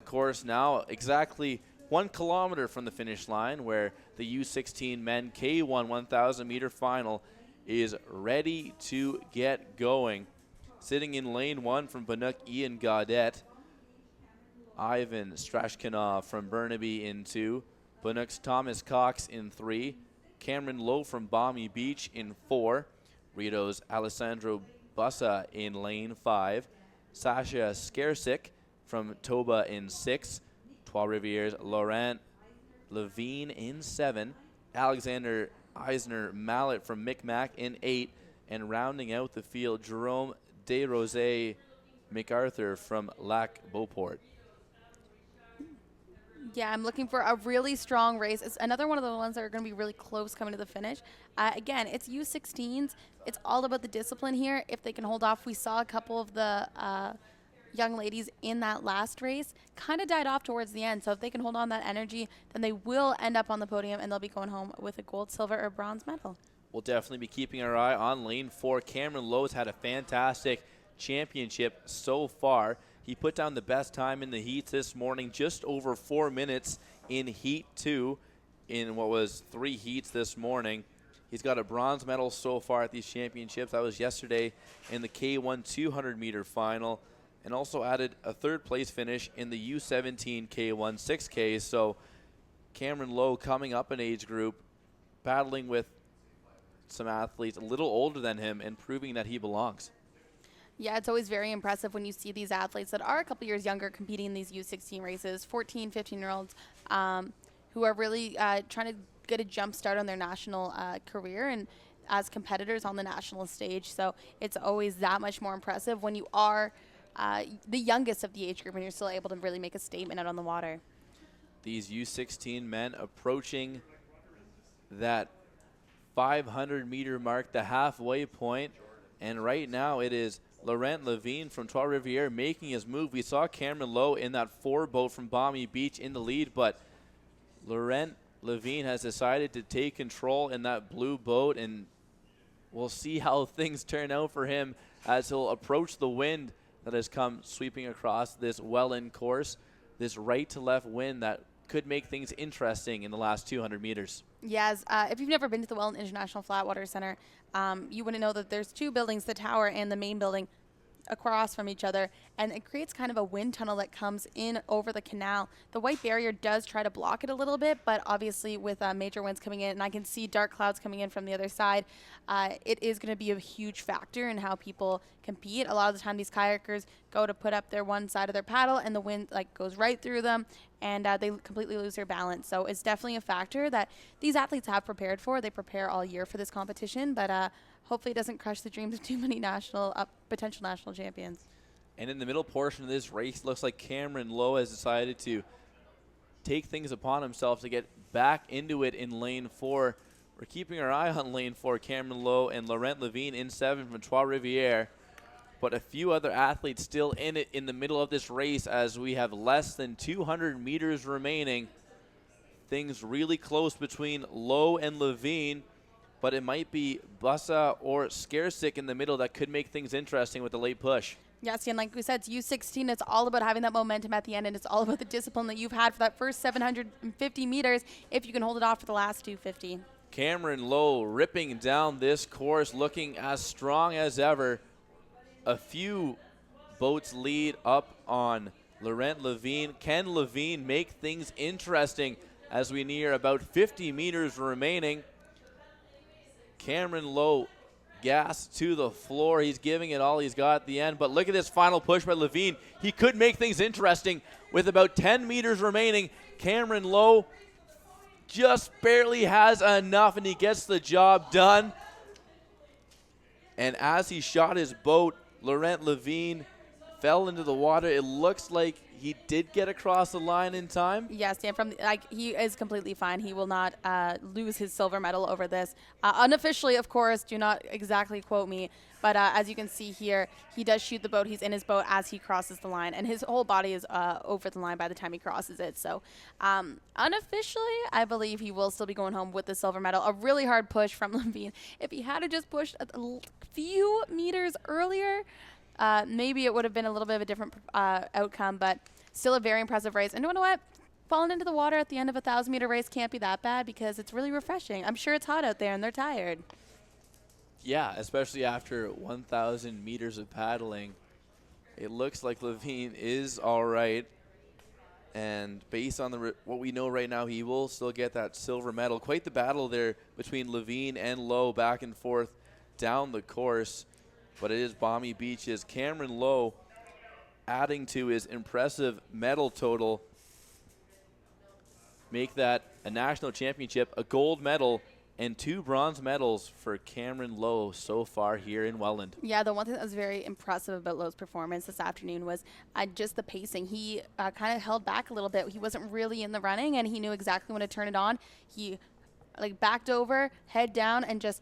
course, now exactly 1 kilometer from the finish line, where the U16 men K1 1,000 meter final is ready to get going. Sitting in lane 1 from Bannock, Ian Gaudet. Ivan Strashkinov from Burnaby in 2. Bannock's Thomas Cox in 3. Cameron Lowe from Balmy Beach in 4. Rito's Alessandro Bussa in lane 5. Sasha Skersik from Toba in 6. Trois Rivières Laurent Levine in 7. Alexander Eisner Mallet from Micmac in 8. And rounding out the field, Jerome Desrosiers MacArthur from Lac Beauport. Yeah, I'm looking for a really strong race. It's another one of the ones that are going to be really close coming to the finish. Again, it's U16s. It's all about the discipline here. If they can hold off, we saw a couple of the young ladies in that last race kind of died off towards the end. So if they can hold on that energy, then they will end up on the podium and they'll be going home with a gold, silver, or bronze medal. We'll definitely be keeping our eye on lane 4. Cameron Lowe's had a fantastic championship so far. He put down the best time in the heats this morning, just over 4 minutes in heat 2 in what was 3 heats this morning. He's got a bronze medal so far at these championships. That was yesterday in the K1 200 meter final, and also added a 3rd place finish in the U17 K1 6K. So Cameron Lowe coming up in age group, battling with some athletes a little older than him and proving that he belongs. Yeah, it's always very impressive when you see these athletes that are a couple years younger competing in these U16 races, 14, 15-year-olds who are really trying to get a jump start on their national career and as competitors on the national stage. So it's always that much more impressive when you are the youngest of the age group and you're still able to really make a statement out on the water. These U16 men approaching that 500-meter mark, the halfway point, and right now it is Laurent Levine from Trois Rivières making his move. We saw Cameron Lowe in that 4 boat from Balmy Beach in the lead, but Laurent Levine has decided to take control in that blue boat, and we'll see how things turn out for him as he'll approach the wind that has come sweeping across this Welland course, this right-to-left wind that could make things interesting in the last 200 meters. Yes, if you've never been to the Welland International Flatwater Center, you wouldn't know that there's 2 buildings, the tower and the main building, across from each other, and it creates kind of a wind tunnel that comes in over the canal. The white barrier does try to block it a little bit, but obviously with major winds coming in, and I can see dark clouds coming in from the other side, it is going to be a huge factor in how people compete. A lot of the time these kayakers go to put up their one side of their paddle and the wind goes right through them, and they completely lose their balance. So it's definitely a factor that these athletes have prepared for. They prepare all year for this competition, but hopefully it doesn't crush the dreams of too many potential national champions. And in the middle portion of this race, looks like Cameron Lowe has decided to take things upon himself to get back into it in lane 4. We're keeping our eye on lane 4, Cameron Lowe and Laurent Levine in 7 from Trois Rivières. But a few other athletes still in it in the middle of this race as we have less than 200 meters remaining. Things really close between Lowe and Levine, but it might be Bussa or Skersik in the middle that could make things interesting with the late push. Yes, and like we said, it's U16. It's all about having that momentum at the end, and it's all about the discipline that you've had for that first 750 meters if you can hold it off for the last 250. Cameron Lowe ripping down this course, looking as strong as ever. A few boats lead up on Laurent Levine. Can Levine make things interesting as we near about 50 meters remaining? Cameron Lowe, gas to the floor. He's giving it all he's got at the end. But look at this final push by Levine. He could make things interesting with about 10 meters remaining. Cameron Lowe just barely has enough, and he gets the job done. And as he shot his boat, Laurent Levine fell into the water. It looks like he did get across the line in time. Yes, Dan, he is completely fine. He will not lose his silver medal over this. Unofficially, of course, do not exactly quote me, but as you can see here, he does shoot the boat. He's in his boat as he crosses the line, and his whole body is over the line by the time he crosses it. So unofficially, I believe he will still be going home with the silver medal. A really hard push from Levine. If he had just pushed a few meters earlier, maybe it would have been a little bit of a different outcome, but still a very impressive race. And you know what? Falling into the water at the end of a 1,000-meter race can't be that bad because it's really refreshing. I'm sure it's hot out there and they're tired. Yeah, especially after 1,000 meters of paddling. It looks like Levine is all right. And based on what we know right now, he will still get that silver medal. Quite the battle there between Levine and Lowe back and forth down the course. But it is Balmy Beaches. Cameron Lowe adding to his impressive medal total. Make that a national championship, a gold medal, and 2 bronze medals for Cameron Lowe so far here in Welland. Yeah, the one thing that was very impressive about Lowe's performance this afternoon was just the pacing. He kind of held back a little bit. He wasn't really in the running, and he knew exactly when to turn it on. He backed over, head down, and just